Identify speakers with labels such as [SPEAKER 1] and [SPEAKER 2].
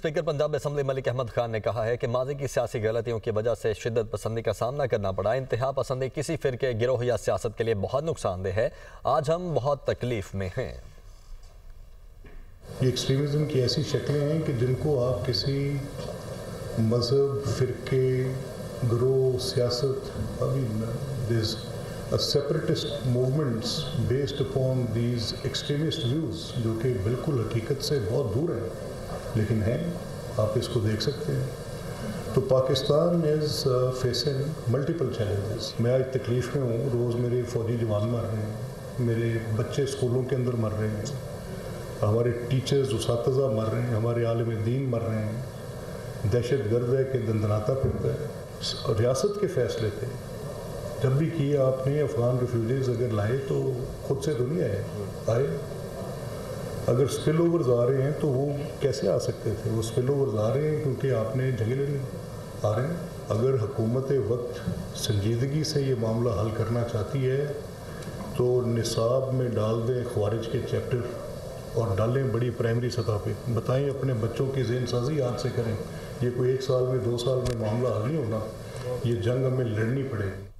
[SPEAKER 1] Speaker Punjab assembly Malik Ahmad Khan نے کہا ہے کہ ماضی کی سیاسی غلطیوں کی وجہ سے شدت پسندی کا سامنا کرنا پڑا۔ انتہا پسندی کسی فرقے، گروہ یا سیاست کے لیے بہت نقصان دہ ہے۔ آج ہم بہت تکلیف میں ہیں۔
[SPEAKER 2] یہ ایکسٹریمزم کی ایسی شکلیں ہیں کہ جن کو آپ کسی مذہب، فرقے، گروہ، سیاست separatist movements based upon these extremist views جو کہ بالکل حقیقت سے بہت دور ہیں لیکن ہیں، آپ اس کو دیکھ سکتے ہیں۔ تو Pakistan is facing multiple challenges۔ میں آج تکلیف میں ہوں، روز میرے فوجی جوان مر رہے ہیں، میرے بچے اسکولوں کے اندر مر رہے ہیں، ہمارے ٹیچرز، اساتذہ مر رہے ہیں، ہمارے عالم دین مر رہے ہیں، دہشت گرد ہے کہ دندناتا پھرتا ہے۔ ریاست کے فیصلے تھے، جب بھی کیے آپ نے افغان ریفیوجیز اگر لائے تو خود سے تو نہیں آئے۔ اگر سپل اوورز آ رہے ہیں تو وہ کیسے آ سکتے تھے؟ وہ سپل اوورز آ رہے ہیں کیونکہ آپ نے جنگیں لڑی آ رہے ہیں۔ اگر حکومت وقت سنجیدگی سے یہ معاملہ حل کرنا چاہتی ہے تو نصاب میں ڈال دیں خوارج کے چیپٹر اور ڈالیں بڑی پرائمری سطح پہ، بتائیں اپنے بچوں کی ذہن سازی آج سے کریں۔ یہ کوئی 1 سال میں 2 سال میں معاملہ حل نہیں ہونا، یہ جنگ ہمیں لڑنی پڑے گی۔